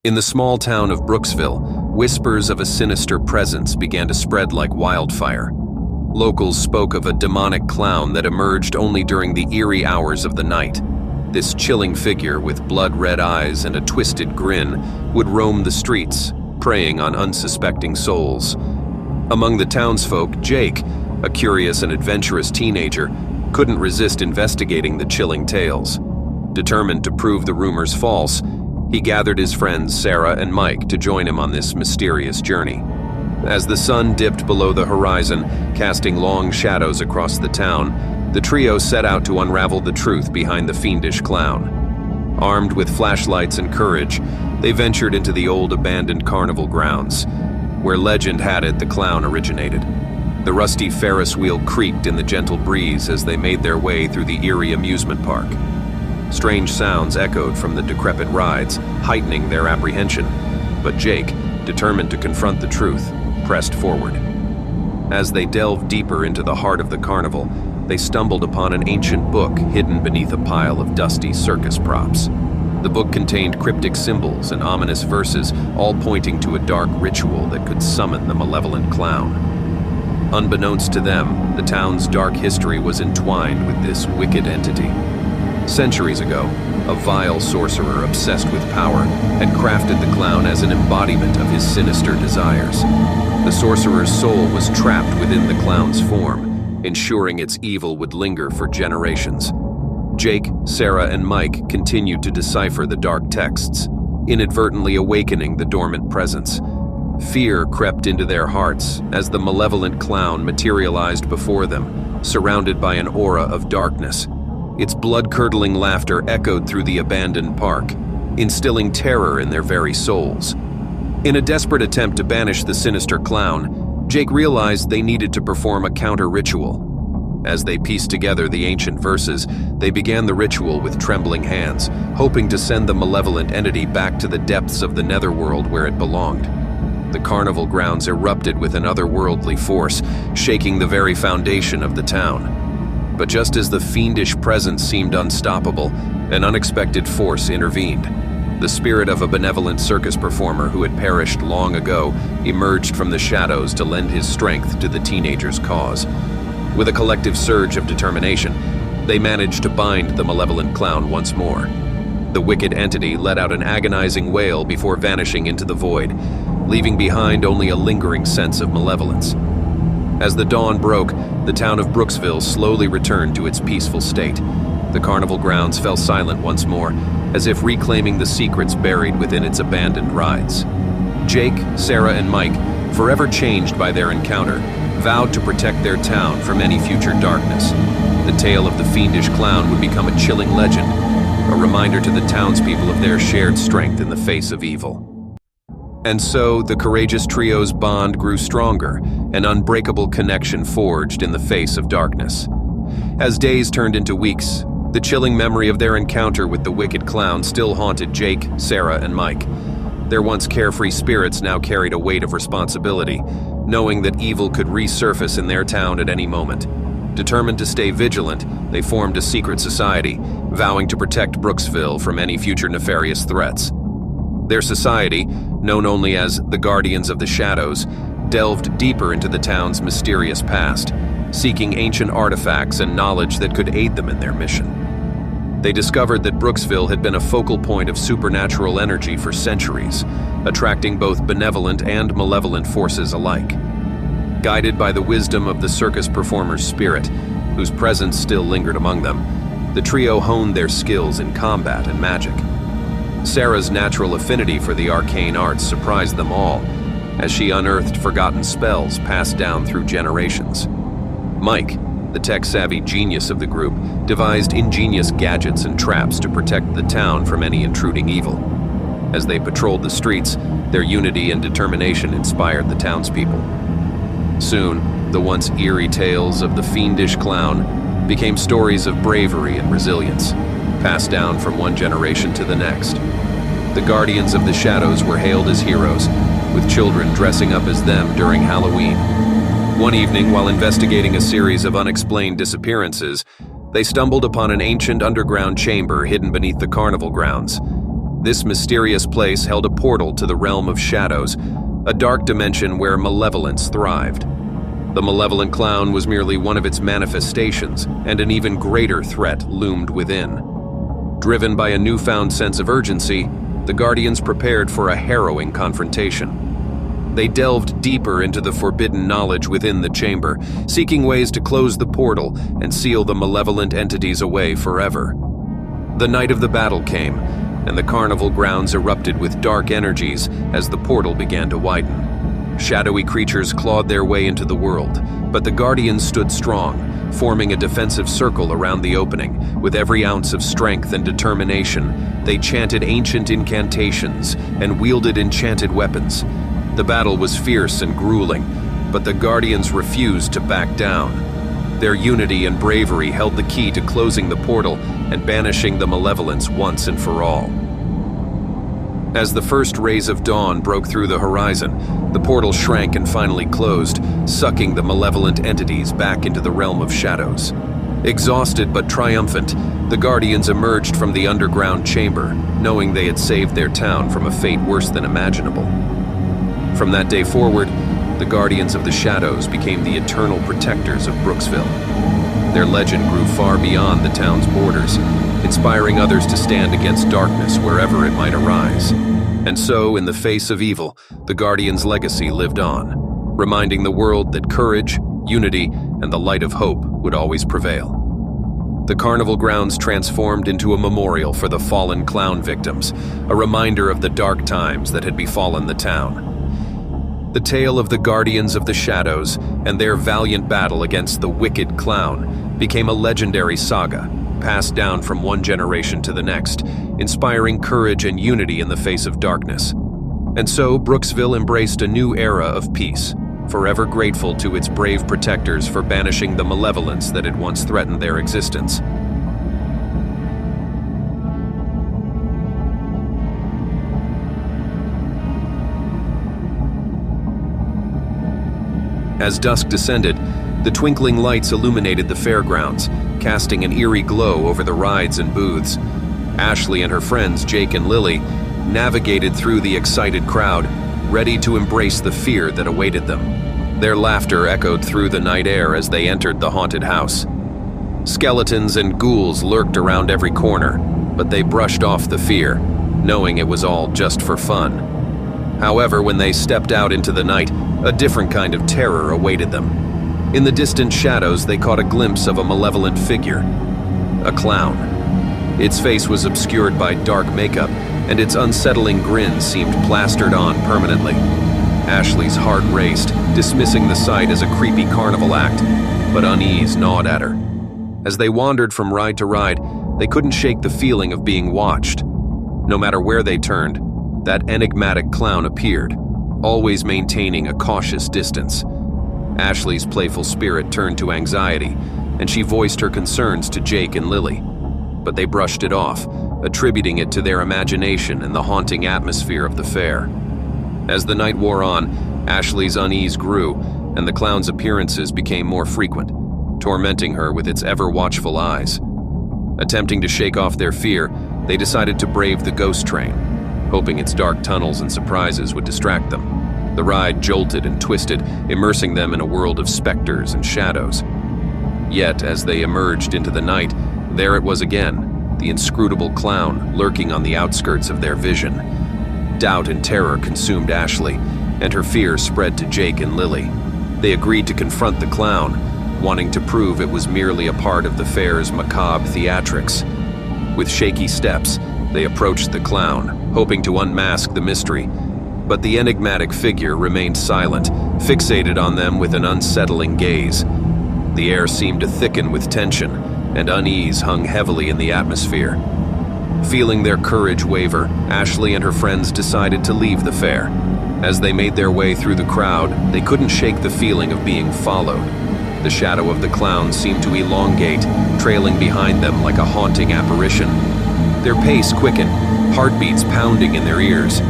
In the small town of Brooksville, whispers of a sinister presence began to spread like wildfire. Locals spoke of a demonic clown that emerged only during the eerie hours of the night. This chilling figure with blood-red eyes and a twisted grin would roam the streets, preying on unsuspecting souls. Among the townsfolk, Jake, a curious and adventurous teenager, couldn't resist investigating the chilling tales. Determined to prove the rumors false, he gathered his friends Sarah and Mike to join him on this mysterious journey. As the sun dipped below the horizon, casting long shadows across the town, the trio set out to unravel the truth behind the fiendish clown. Armed with flashlights and courage, they ventured into the old abandoned carnival grounds, where legend had it the clown originated. The rusty Ferris wheel creaked in the gentle breeze as they made their way through the eerie amusement park. Strange sounds echoed from the decrepit rides, heightening their apprehension, but Jake, determined to confront the truth, pressed forward. As they delved deeper into the heart of the carnival, they stumbled upon an ancient book hidden beneath a pile of dusty circus props. The book contained cryptic symbols and ominous verses, all pointing to a dark ritual that could summon the malevolent clown. Unbeknownst to them, the town's dark history was entwined with this wicked entity. Centuries ago, a vile sorcerer obsessed with power had crafted the clown as an embodiment of his sinister desires. The sorcerer's soul was trapped within the clown's form, ensuring its evil would linger for generations. Jake, Sarah, and Mike continued to decipher the dark texts, inadvertently awakening the dormant presence. Fear crept into their hearts as the malevolent clown materialized before them, surrounded by an aura of darkness. Its blood-curdling laughter echoed through the abandoned park, instilling terror in their very souls. In a desperate attempt to banish the sinister clown, Jake realized they needed to perform a counter-ritual. As they pieced together the ancient verses, they began the ritual with trembling hands, hoping to send the malevolent entity back to the depths of the netherworld where it belonged. The carnival grounds erupted with an otherworldly force, shaking the very foundation of the town. But just as the fiendish presence seemed unstoppable, an unexpected force intervened. The spirit of a benevolent circus performer who had perished long ago emerged from the shadows to lend his strength to the teenagers' cause. With a collective surge of determination, they managed to bind the malevolent clown once more. The wicked entity let out an agonizing wail before vanishing into the void, leaving behind only a lingering sense of malevolence. As the dawn broke, the town of Brooksville slowly returned to its peaceful state. The carnival grounds fell silent once more, as if reclaiming the secrets buried within its abandoned rides. Jake, Sarah, and Mike, forever changed by their encounter, vowed to protect their town from any future darkness. The tale of the fiendish clown would become a chilling legend, a reminder to the townspeople of their shared strength in the face of evil. And so, the courageous trio's bond grew stronger, an unbreakable connection forged in the face of darkness. As days turned into weeks, the chilling memory of their encounter with the wicked clown still haunted Jake, Sarah, and Mike. Their once carefree spirits now carried a weight of responsibility, knowing that evil could resurface in their town at any moment. Determined to stay vigilant, they formed a secret society, vowing to protect Brooksville from any future nefarious threats. Their society, known only as the Guardians of the Shadows, delved deeper into the town's mysterious past, seeking ancient artifacts and knowledge that could aid them in their mission. They discovered that Brooksville had been a focal point of supernatural energy for centuries, attracting both benevolent and malevolent forces alike. Guided by the wisdom of the circus performer's spirit, whose presence still lingered among them, the trio honed their skills in combat and magic. Sarah's natural affinity for the arcane arts surprised them all, as she unearthed forgotten spells passed down through generations. Mike, the tech-savvy genius of the group, devised ingenious gadgets and traps to protect the town from any intruding evil. As they patrolled the streets, their unity and determination inspired the townspeople. Soon, the once eerie tales of the fiendish clown became stories of bravery and resilience, passed down from one generation to the next. The Guardians of the Shadows were hailed as heroes, with children dressing up as them during Halloween. One evening, while investigating a series of unexplained disappearances, they stumbled upon an ancient underground chamber hidden beneath the carnival grounds. This mysterious place held a portal to the realm of shadows, a dark dimension where malevolence thrived. The malevolent clown was merely one of its manifestations, and an even greater threat loomed within. Driven by a newfound sense of urgency, the Guardians prepared for a harrowing confrontation. They delved deeper into the forbidden knowledge within the chamber, seeking ways to close the portal and seal the malevolent entities away forever. The night of the battle came, and the carnival grounds erupted with dark energies as the portal began to widen. Shadowy creatures clawed their way into the world, but the Guardians stood strong, forming a defensive circle around the opening. With every ounce of strength and determination, they chanted ancient incantations and wielded enchanted weapons. The battle was fierce and grueling, but the Guardians refused to back down. Their unity and bravery held the key to closing the portal and banishing the malevolence once and for all. As the first rays of dawn broke through the horizon, the portal shrank and finally closed, sucking the malevolent entities back into the realm of shadows. Exhausted but triumphant, the Guardians emerged from the underground chamber, knowing they had saved their town from a fate worse than imaginable. From that day forward, the Guardians of the Shadows became the eternal protectors of Brooksville. Their legend grew far beyond the town's borders, inspiring others to stand against darkness wherever it might arise. And so, in the face of evil, the Guardians' legacy lived on, reminding the world that courage, unity, and the light of hope would always prevail. The carnival grounds transformed into a memorial for the fallen clown victims, a reminder of the dark times that had befallen the town. The tale of the Guardians of the Shadows and their valiant battle against the wicked clown became a legendary saga, passed down from one generation to the next, inspiring courage and unity in the face of darkness. And so Brooksville embraced a new era of peace, forever grateful to its brave protectors for banishing the malevolence that had once threatened their existence. As dusk descended, the twinkling lights illuminated the fairgrounds, casting an eerie glow over the rides and booths. Ashley and her friends, Jake and Lily, navigated through the excited crowd, ready to embrace the fear that awaited them. Their laughter echoed through the night air as they entered the haunted house. Skeletons and ghouls lurked around every corner, but they brushed off the fear, knowing it was all just for fun. However, when they stepped out into the night, a different kind of terror awaited them. In the distant shadows, they caught a glimpse of a malevolent figure, a clown. Its face was obscured by dark makeup, and its unsettling grin seemed plastered on permanently. Ashley's heart raced, dismissing the sight as a creepy carnival act, but unease gnawed at her. As they wandered from ride to ride, they couldn't shake the feeling of being watched. No matter where they turned, that enigmatic clown appeared, always maintaining a cautious distance. Ashley's playful spirit turned to anxiety, and she voiced her concerns to Jake and Lily. But they brushed it off, attributing it to their imagination and the haunting atmosphere of the fair. As the night wore on, Ashley's unease grew, and the clown's appearances became more frequent, tormenting her with its ever-watchful eyes. Attempting to shake off their fear, they decided to brave the ghost train, hoping its dark tunnels and surprises would distract them. The ride jolted and twisted, immersing them in a world of specters and shadows. Yet, as they emerged into the night, there it was again, the inscrutable clown lurking on the outskirts of their vision. Doubt and terror consumed Ashley, and her fear spread to Jake and Lily. They agreed to confront the clown, wanting to prove it was merely a part of the fair's macabre theatrics. With shaky steps, they approached the clown, hoping to unmask the mystery. But the enigmatic figure remained silent, fixated on them with an unsettling gaze. The air seemed to thicken with tension, and unease hung heavily in the atmosphere. Feeling their courage waver, Ashley and her friends decided to leave the fair. As they made their way through the crowd, they couldn't shake the feeling of being followed. The shadow of the clown seemed to elongate, trailing behind them like a haunting apparition. Their pace quickened, heartbeats pounding in their ears.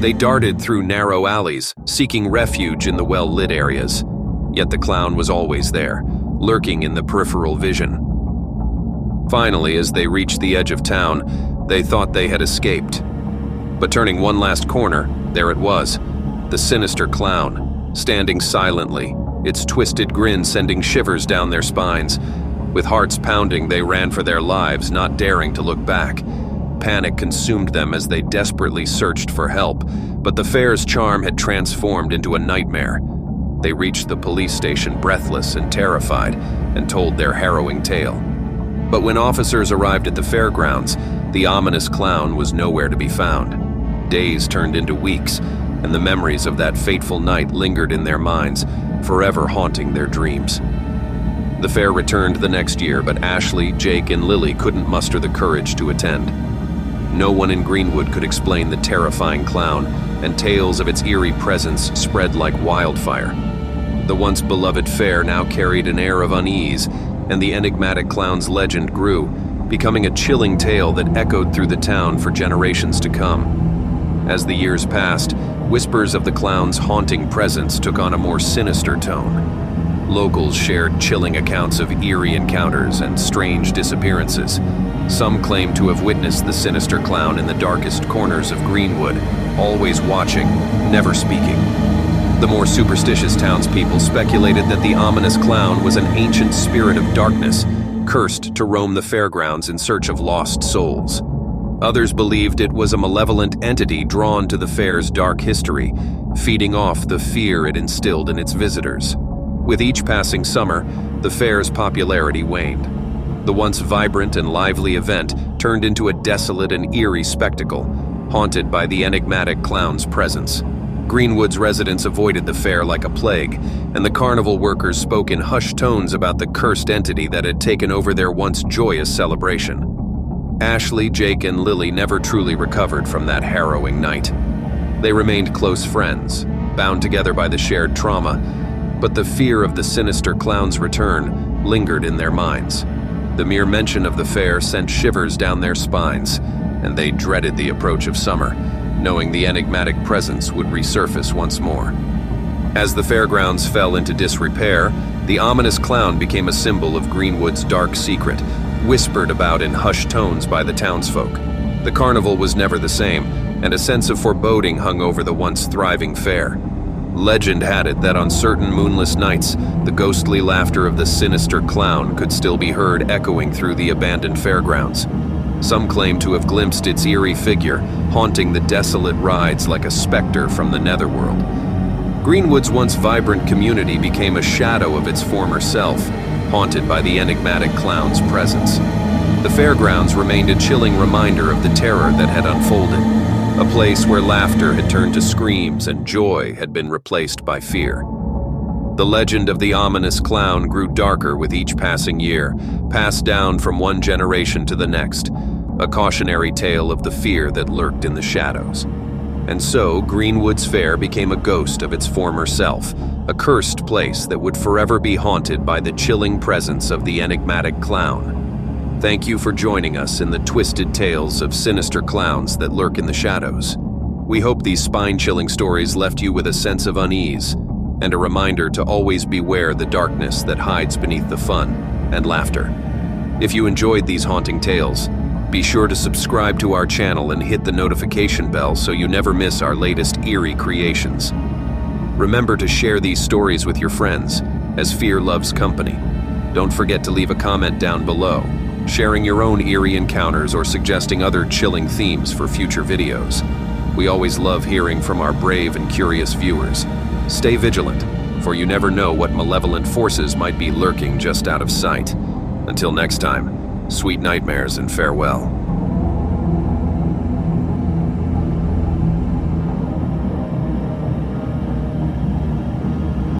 They darted through narrow alleys, seeking refuge in the well-lit areas. Yet the clown was always there, lurking in the peripheral vision. Finally, as they reached the edge of town, they thought they had escaped. But turning one last corner, there it was, the sinister clown, standing silently, its twisted grin sending shivers down their spines. With hearts pounding, they ran for their lives, not daring to look back. Panic consumed them as they desperately searched for help, but the fair's charm had transformed into a nightmare. They reached the police station breathless and terrified, and told their harrowing tale. But when officers arrived at the fairgrounds, the ominous clown was nowhere to be found. Days turned into weeks, and the memories of that fateful night lingered in their minds, forever haunting their dreams. The fair returned the next year, but Ashley, Jake, and Lily couldn't muster the courage to attend. No one in Greenwood could explain the terrifying clown, and tales of its eerie presence spread like wildfire. The once beloved fair now carried an air of unease, and the enigmatic clown's legend grew, becoming a chilling tale that echoed through the town for generations to come. As the years passed, whispers of the clown's haunting presence took on a more sinister tone. Locals shared chilling accounts of eerie encounters and strange disappearances. Some claimed to have witnessed the sinister clown in the darkest corners of Greenwood, always watching, never speaking. The more superstitious townspeople speculated that the ominous clown was an ancient spirit of darkness, cursed to roam the fairgrounds in search of lost souls. Others believed it was a malevolent entity drawn to the fair's dark history, feeding off the fear it instilled in its visitors. With each passing summer, the fair's popularity waned. The once vibrant and lively event turned into a desolate and eerie spectacle, haunted by the enigmatic clown's presence. Greenwood's residents avoided the fair like a plague, and the carnival workers spoke in hushed tones about the cursed entity that had taken over their once joyous celebration. Ashley, Jake, and Lily never truly recovered from that harrowing night. They remained close friends, bound together by the shared trauma, but the fear of the sinister clown's return lingered in their minds. The mere mention of the fair sent shivers down their spines, and they dreaded the approach of summer, knowing the enigmatic presence would resurface once more. As the fairgrounds fell into disrepair, the ominous clown became a symbol of Greenwood's dark secret, whispered about in hushed tones by the townsfolk. The carnival was never the same, and a sense of foreboding hung over the once thriving fair. Legend had it that on certain moonless nights, the ghostly laughter of the sinister clown could still be heard echoing through the abandoned fairgrounds. Some claim to have glimpsed its eerie figure, haunting the desolate rides like a specter from the netherworld. Greenwood's once vibrant community became a shadow of its former self, haunted by the enigmatic clown's presence. The fairgrounds remained a chilling reminder of the terror that had unfolded, a place where laughter had turned to screams and joy had been replaced by fear. The legend of the ominous clown grew darker with each passing year, passed down from one generation to the next, a cautionary tale of the fear that lurked in the shadows. And so, Greenwood's Fair became a ghost of its former self, a cursed place that would forever be haunted by the chilling presence of the enigmatic clown. Thank you for joining us in the twisted tales of sinister clowns that lurk in the shadows. We hope these spine-chilling stories left you with a sense of unease and a reminder to always beware the darkness that hides beneath the fun and laughter. If you enjoyed these haunting tales, be sure to subscribe to our channel and hit the notification bell so you never miss our latest eerie creations. Remember to share these stories with your friends, as fear loves company. Don't forget to leave a comment down below, sharing your own eerie encounters or suggesting other chilling themes for future videos. We always love hearing from our brave and curious viewers. Stay vigilant, for you never know what malevolent forces might be lurking just out of sight. Until next time, sweet nightmares and farewell.